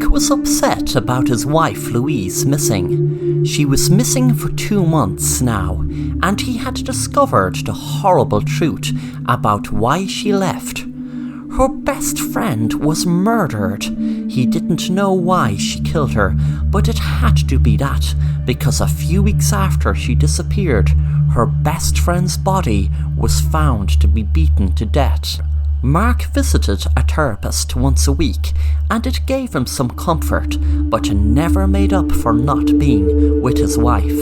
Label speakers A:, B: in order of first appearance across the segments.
A: Mark was upset about his wife Louise missing. She was missing for 2 months now, and he had discovered the horrible truth about why she left. Her best friend was murdered. He didn't know why she killed her, but it had to be that, because a few weeks after she disappeared, her best friend's body was found to be beaten to death. Mark visited a therapist once a week, and it gave him some comfort, but never made up for not being with his wife.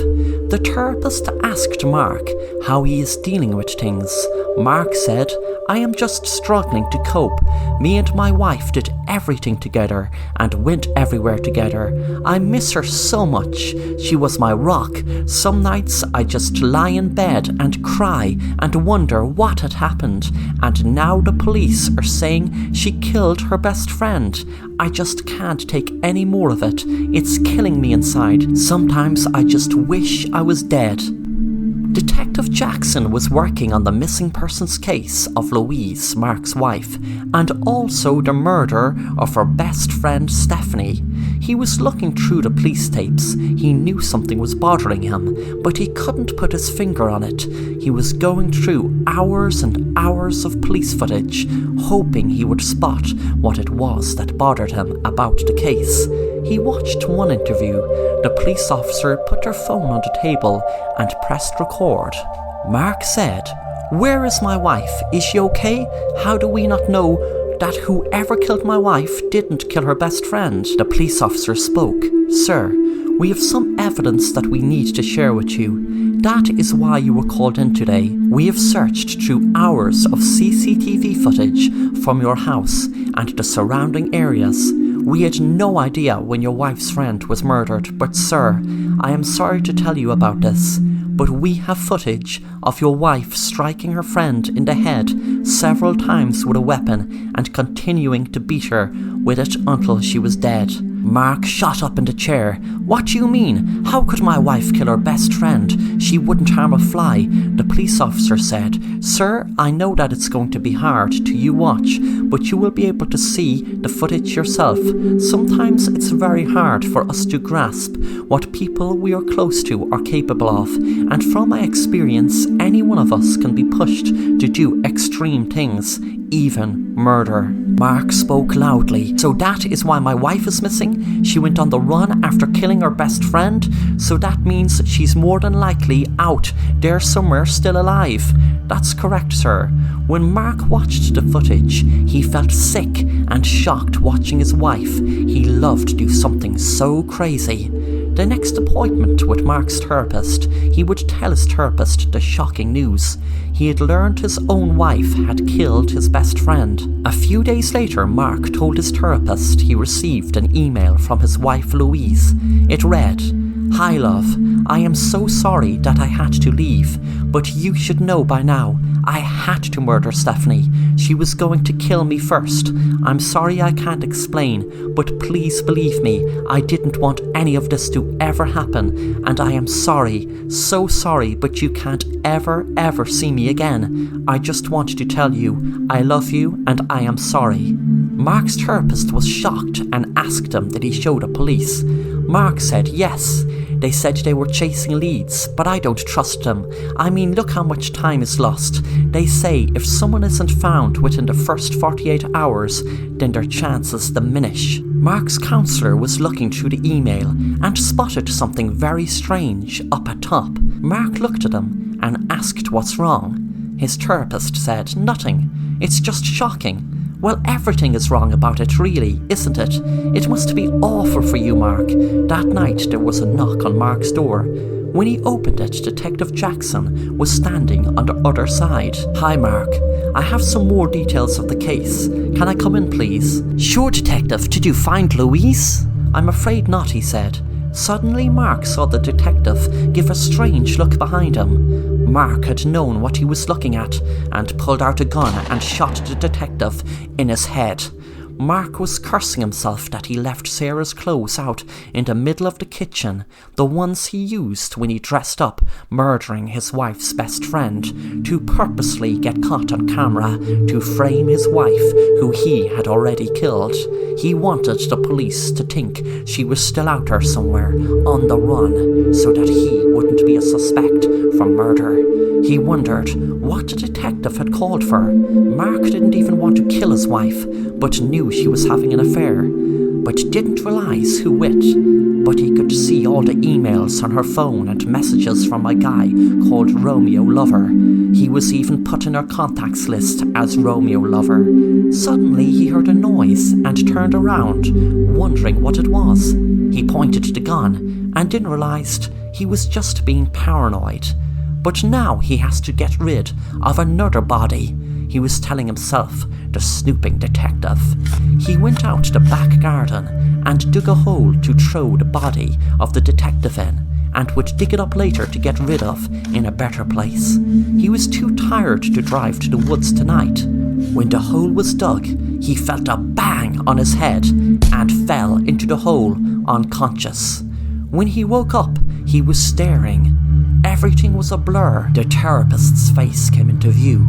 A: The therapist asked Mark how he is dealing with things. Mark said, "I am just struggling to cope. Me and my wife did everything together and went everywhere together. I miss her so much. She was my rock. Some nights I just lie in bed and cry and wonder what had happened. And now the police are saying she killed her best friend. I just can't take any more of it. It's killing me inside. Sometimes I just wish I was dead." Detective Jackson was working on the missing persons case of Louise, Mark's wife, and also the murder of her best friend Stephanie. He was looking through the police tapes. He knew something was bothering him, but he couldn't put his finger on it. He was going through hours and hours of police footage, hoping he would spot what it was that bothered him about the case. He watched one interview. The police officer put their phone on the table and pressed record. Mark said, "Where is my wife? Is she okay? How do we not know that whoever killed my wife didn't kill her best friend?" The police officer spoke. "Sir, we have some evidence that we need to share with you. That is why you were called in today. We have searched through hours of CCTV footage from your house and the surrounding areas. We had no idea when your wife's friend was murdered, but sir, I am sorry to tell you about this, but we have footage of your wife striking her friend in the head several times with a weapon and continuing to beat her with it until she was dead." Mark shot up in the chair. "What do you mean? How could my wife kill her best friend? She wouldn't harm a fly." The police officer said, "Sir, I know that it's going to be hard to you watch, but you will be able to see the footage yourself. Sometimes it's very hard for us to grasp what people we are close to are capable of, and from my experience, any one of us can be pushed to do extreme things, even murder." Mark spoke loudly. "So that is why my wife is missing? She went on the run after killing her best friend? So that means she's more than likely out there somewhere still alive?" "That's correct, sir." When Mark watched the footage, he felt sick and shocked watching his wife. He loved to do something so crazy. The next appointment with Mark's therapist, he would tell his therapist the shocking news. He had learned his own wife had killed his best friend. A few days later, Mark told his therapist he received an email from his wife Louise. It read, "Hi love, I am so sorry that I had to leave, but you should know by now, I had to murder Stephanie. She was going to kill me first. I'm sorry I can't explain, but please believe me, I didn't want any of this to ever happen, and I am sorry, so sorry, but you can't ever see me again. I just want to tell you, I love you and I am sorry." Mark's therapist was shocked and asked him did he show the police. Mark said yes. They said they were chasing leads, but I don't trust them. I mean, look how much time is lost. They say if someone isn't found within the first 48 hours, then their chances diminish. Mark's counsellor was looking through the email and spotted something very strange up at top. Mark looked at him and asked what's wrong. His therapist said nothing. It's just shocking. Well, everything is wrong about it really, isn't it? It must be awful for you, Mark. That night there was a knock on Mark's door. When he opened it, Detective Jackson was standing on the other side. "Hi, Mark. I have some more details of the case. Can I come in, please?" "Sure, Detective. Did you find Louise?" "I'm afraid not," he said. Suddenly, Mark saw the detective give a strange look behind him. Mark had known what he was looking at and pulled out a gun and shot the detective in his head. Mark was cursing himself that he left Sarah's clothes out in the middle of the kitchen, the ones he used when he dressed up murdering his wife's best friend, to purposely get caught on camera to frame his wife, who he had already killed. He wanted the police to think she was still out there somewhere on the run, so that he wouldn't be a suspect for murder. He wondered what the detective had called for. Mark didn't even want to kill his wife, but knew she was having an affair, but didn't realise who with. But he could see all the emails on her phone and messages from a guy called Romeo Lover. He was even put in her contacts list as Romeo Lover. Suddenly he heard a noise and turned around, wondering what it was. He pointed the gun and then realised he was just being paranoid. But now he has to get rid of another body. He was telling himself, the snooping detective. He went out to the back garden and dug a hole to throw the body of the detective in, and would dig it up later to get rid of in a better place. He was too tired to drive to the woods tonight. When the hole was dug, he felt a bang on his head and fell into the hole unconscious. When he woke up, he was staring. Everything was a blur. The therapist's face came into view.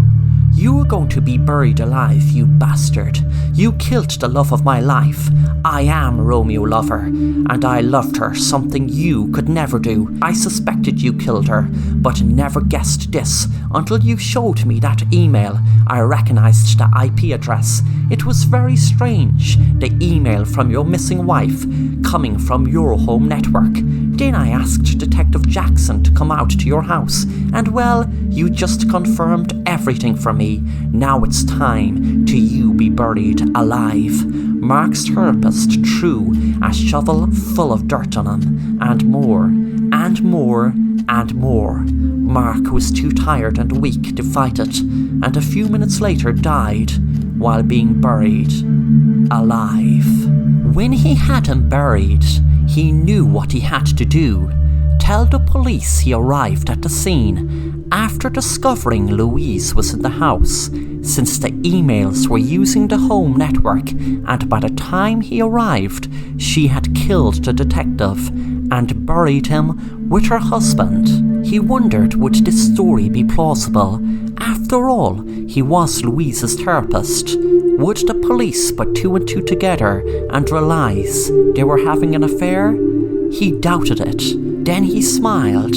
A: "You were going to be buried alive, you bastard. You killed the love of my life. I am Romeo Lover, and I loved her, something you could never do. I suspected you killed her, but never guessed this until you showed me that email. I recognized the IP address. It was very strange, the email from your missing wife, coming from your home network. Then I asked Detective Jackson to come out to your house, and well, you just confirmed everything for me. Now it's time to you be buried alive." Mark's therapist threw a shovel full of dirt on him, and more, and more, and more. Mark was too tired and weak to fight it, and a few minutes later died while being buried alive. When he had him buried, he knew what he had to do. Tell the police he arrived at the scene after discovering Louise was in the house, since the emails were using the home network, and by the time he arrived, she had killed the detective and buried him with her husband. He wondered, would this story be plausible? After all, he was Louise's therapist. Would the police put two and two together and realise they were having an affair? He doubted it. Then he smiled.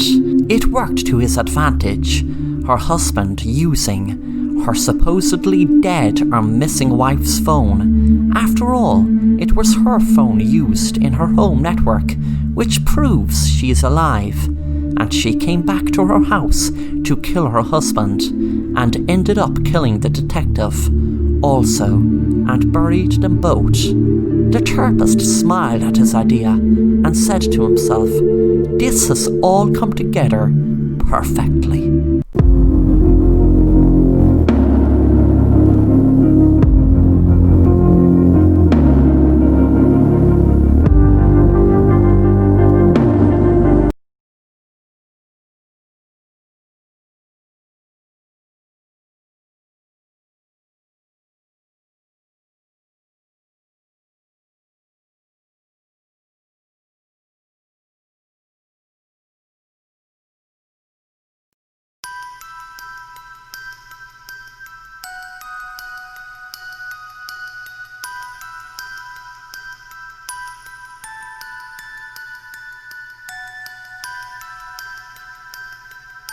A: It worked to his advantage. Her husband using her supposedly dead or missing wife's phone. After all, it was her phone used in her home network, which proves she is alive. And she came back to her house to kill her husband, and ended up killing the detective also, and buried them both. The therapist smiled at his idea and said to himself, "This has all come together perfectly."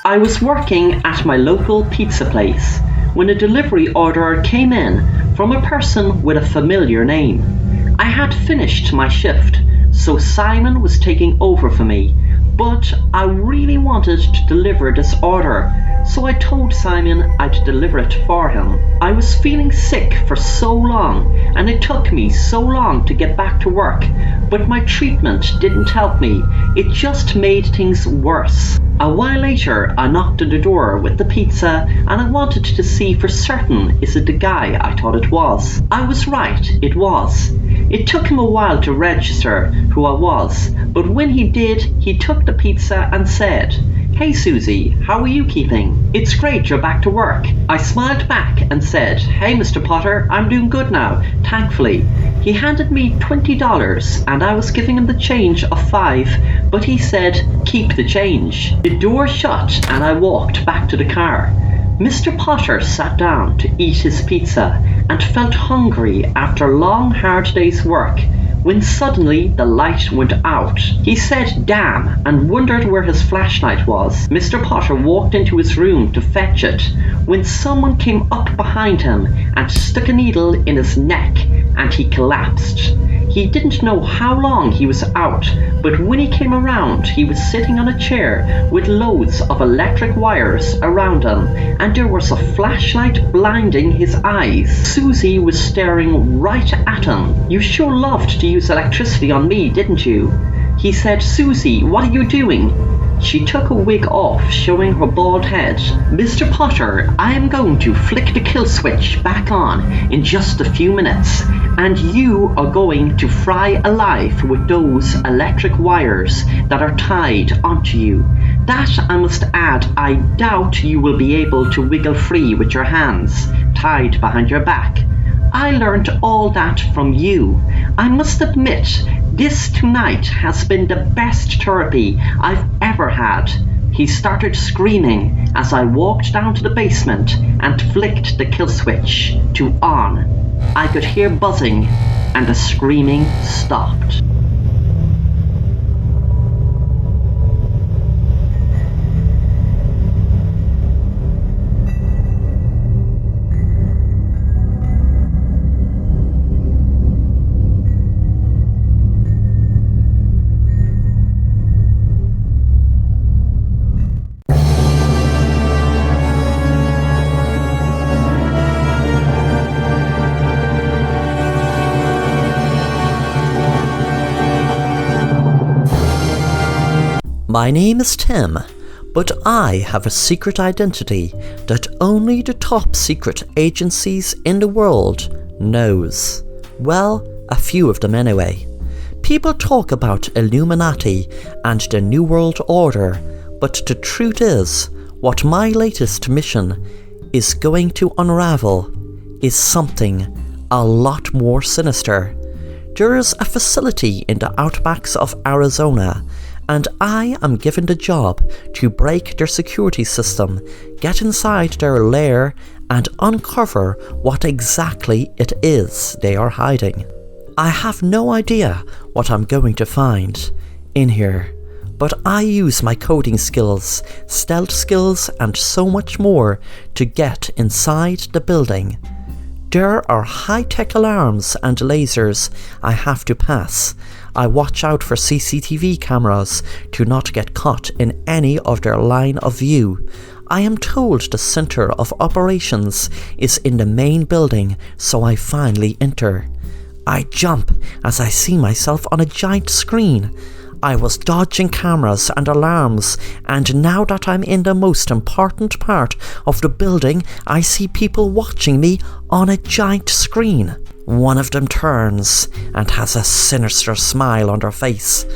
B: I was working at my local pizza place when a delivery order came in from a person with a familiar name. I had finished my shift, so Simon was taking over for me, but I really wanted to deliver this order, so I told Simon I'd deliver it for him. I was feeling sick for so long, and it took me so long to get back to work, but my treatment didn't help me. It just made things worse. A while later, I knocked on the door with the pizza, and I wanted to see for certain is it the guy I thought it was. I was right, it was. It took him a while to register who I was, but when he did, he took the pizza and said, "Hey Susie, how are you keeping? It's great you're back to work." I smiled back and said, "Hey Mr. Potter, I'm doing good now, thankfully." He handed me $20 and I was giving him the change of 5, but he said, "Keep the change." The door shut and I walked back to the car. Mr. Potter sat down to eat his pizza and felt hungry after a long hard day's work when suddenly the light went out. He said damn and wondered where his flashlight was. Mr. Potter walked into his room to fetch it when someone came up behind him and stuck a needle in his neck and he collapsed. He didn't know how long he was out, but when he came around he was sitting on a chair with loads of electric wires around him and there was a flashlight blinding his eyes. Susie was staring right at him. "You sure loved to use electricity on me, didn't you?" He said, "Susie, what are you doing?" She took a wig off, showing her bald head. "Mr. Potter, I am going to flick the kill switch back on in just a few minutes, and you are going to fry alive with those electric wires that are tied onto you. That, I must add, I doubt you will be able to wiggle free with your hands tied behind your back. I learned all that from you. I must admit, this tonight has been the best therapy I've ever had." He started screaming as I walked down to the basement and flicked the kill switch to on. I could hear buzzing and the screaming stopped.
A: My name is Tim, but I have a secret identity that only the top secret agencies in the world knows. Well, a few of them anyway. People talk about Illuminati and the New World Order, but the truth is, what my latest mission is going to unravel is something a lot more sinister. There is a facility in the outbacks of Arizona, and I am given the job to break their security system, get inside their lair, and uncover what exactly it is they are hiding. I have no idea what I'm going to find in here, but I use my coding skills, stealth skills, and so much more to get inside the building. There are high-tech alarms and lasers I have to pass. I watch out for CCTV cameras to not get caught in any of their line of view. I am told the center of operations is in the main building, so I finally enter. I jump as I see myself on a giant screen. I was dodging cameras and alarms, and now that I'm in the most important part of the building, I see people watching me on a giant screen. One of them turns and has a sinister smile on their face.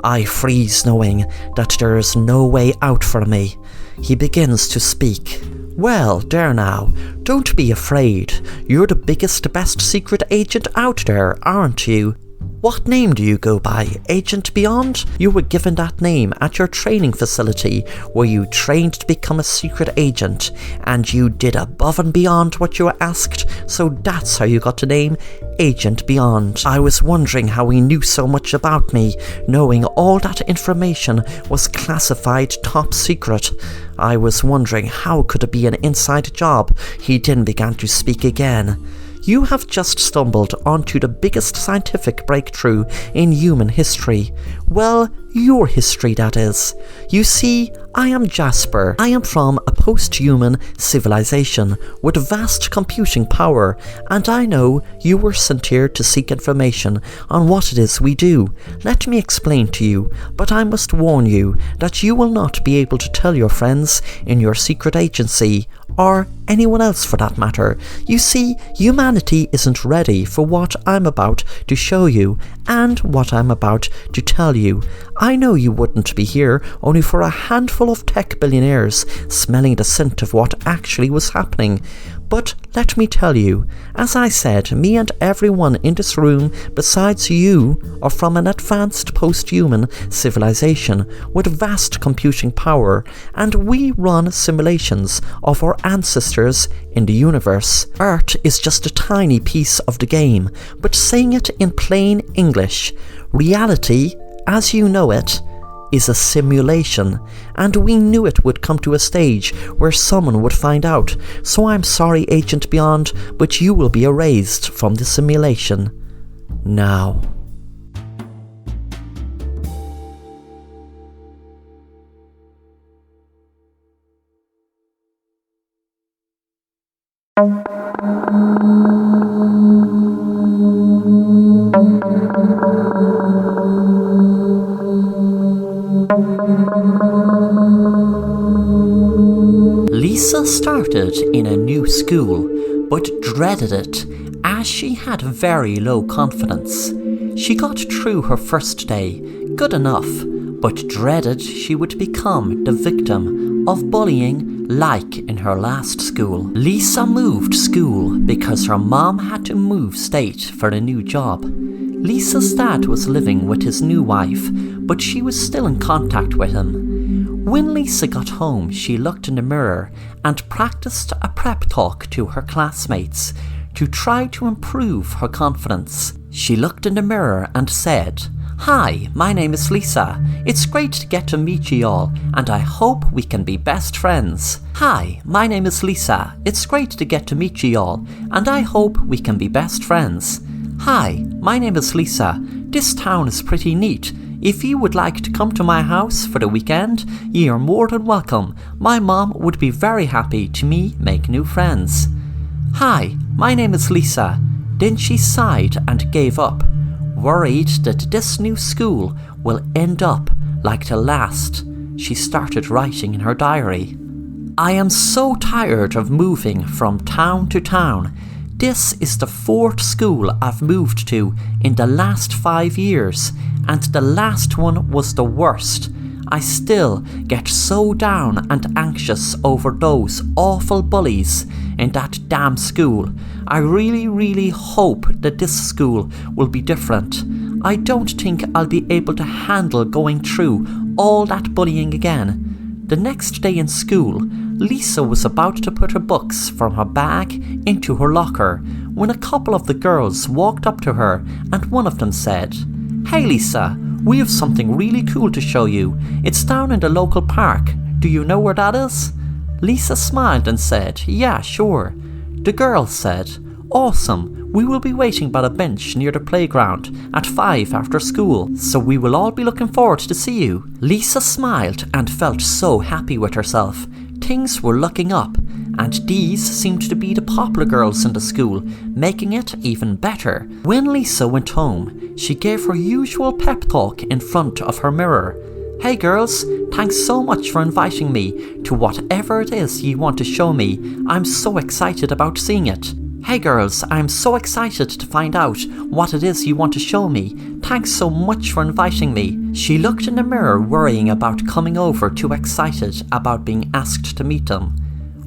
A: I freeze knowing that there is no way out for me. He begins to speak. "Well, there now, don't be afraid. You're the biggest, best secret agent out there, aren't you? What name do you go by? Agent Beyond? You were given that name at your training facility where you trained to become a secret agent, and you did above and beyond what you were asked, so that's how you got the name Agent Beyond. I was wondering how he knew so much about me, knowing all that information was classified top secret. I was wondering how could it be an inside job." He then began to speak again. "You have just stumbled onto the biggest scientific breakthrough in human history. Well, your history, that is. You see, I am Jasper. I am from a post-human civilization with vast computing power, and I know you were sent here to seek information on what it is we do. Let me explain to you, but I must warn you that you will not be able to tell your friends in your secret agency, or anyone else for that matter. You see, humanity isn't ready for what I'm about to show you, and what I'm about to tell you, I know you wouldn't be here only for a handful of tech billionaires smelling the scent of what actually was happening. But let me tell you, as I said, me and everyone in this room besides you are from an advanced post-human civilization with vast computing power, and we run simulations of our ancestors in the universe. Earth is just a tiny piece of the game, but saying it in plain English, reality, as you know it, is a simulation, and we knew it would come to a stage where someone would find out. So I'm sorry, Agent Beyond, but you will be erased from the simulation now. Lisa started in a new school, but dreaded it as she had very low confidence. She got through her first day, good enough, but dreaded she would become the victim of bullying like in her last school. Lisa moved school because her mom had to move state for a new job. Lisa's dad was living with his new wife, but she was still in contact with him. When Lisa got home, she looked in the mirror and practiced a prep talk to her classmates to try to improve her confidence. She looked in the mirror and said, "Hi, my name is Lisa. It's great to get to meet you all, and I hope we can be best friends. Hi, my name is Lisa. It's great to get to meet you all, and I hope we can be best friends. Hi, my name is Lisa. This town is pretty neat. If you would like to come to my house for the weekend, ye are more than welcome. My mom would be very happy to me make new friends. Hi, my name is Lisa." Then she sighed and gave up, worried that this new school will end up like the last. She started writing in her diary. "I am so tired of moving from town to town. This is the 4th school I've moved to in the last 5 years, and the last one was the worst. I still get so down and anxious over those awful bullies in that damn school. I really hope that this school will be different. I don't think I'll be able to handle going through all that bullying again." The next day in school, Lisa was about to put her books from her bag into her locker when a couple of the girls walked up to her and one of them said, "Hey Lisa, we have something really cool to show you. It's down in the local park. Do you know where that is?" Lisa smiled and said, "Yeah, sure." The girl said, "Awesome. We will be waiting by the bench near the playground at 5 after school, so we will all be looking forward to see you." Lisa smiled and felt so happy with herself. Things were looking up, and these seemed to be the popular girls in the school, making it even better. When Lisa went home, she gave her usual pep talk in front of her mirror. "Hey girls, thanks so much for inviting me to whatever it is you want to show me. I'm so excited about seeing it. Hey girls, I'm so excited to find out what it is you want to show me. Thanks so much for inviting me." She looked in the mirror, worrying about coming over, too excited about being asked to meet them.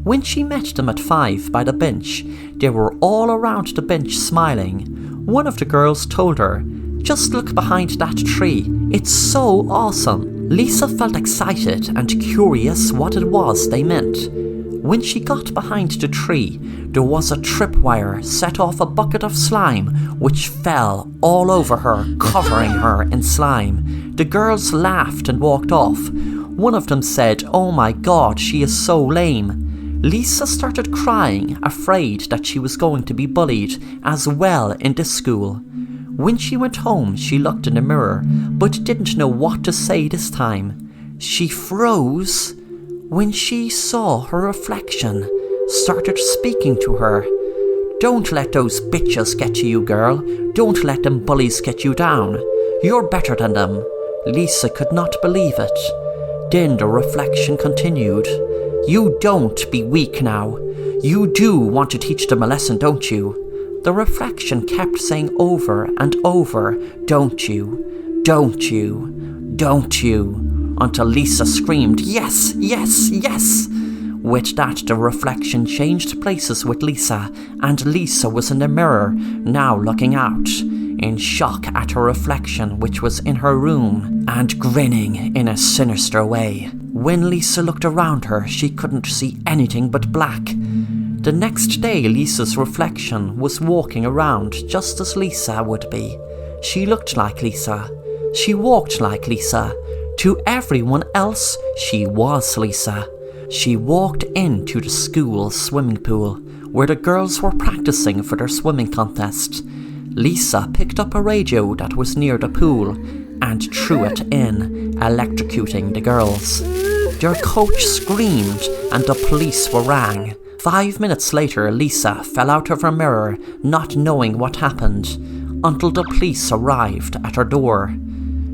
A: When she met them at 5 by the bench, they were all around the bench smiling. One of the girls told her, "Just look behind that tree. It's so awesome." Lisa felt excited and curious what it was they meant. When she got behind the tree, there was a tripwire set off a bucket of slime, which fell all over her, covering her in slime. The girls laughed and walked off. One of them said, "Oh my god, she is so lame." Lisa started crying, afraid that she was going to be bullied as well in this school. When she went home, she looked in the mirror, but didn't know what to say this time. She froze when she saw her reflection started speaking to her. "Don't let those bitches get to you, girl. Don't let them bullies get you down. You're better than them." Lisa could not believe it. Then the reflection continued. "You don't be weak now. You do want to teach them a lesson, don't you?" The reflection kept saying over and over, "Don't you? Don't you?" "Don't you?" until Lisa screamed, "Yes, yes, yes!" With that, the reflection changed places with Lisa, and Lisa was in the mirror, now looking out, in shock at her reflection, which was in her room, and grinning in a sinister way. When Lisa looked around her, she couldn't see anything but black. The next day, Lisa's reflection was walking around just as Lisa would be. She looked like Lisa. She walked like Lisa. To everyone else, she was Lisa. She walked into the school swimming pool, where the girls were practicing for their swimming contest. Lisa picked up a radio that was near the pool and threw it in, electrocuting the girls. Their coach screamed and the police were rang. 5 minutes later, Lisa fell out of her mirror, not knowing what happened, until the police arrived at her door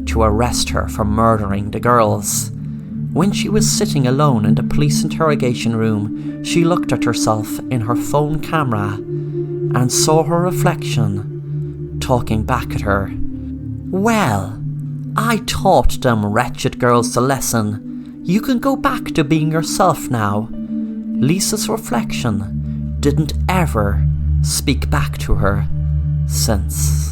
A: to arrest her for murdering the girls. When she was sitting alone in the police interrogation room, she looked at herself in her phone camera and saw her reflection talking back at her. "Well, I taught them wretched girls a lesson. You can go back to being yourself now." Lisa's reflection didn't ever speak back to her since.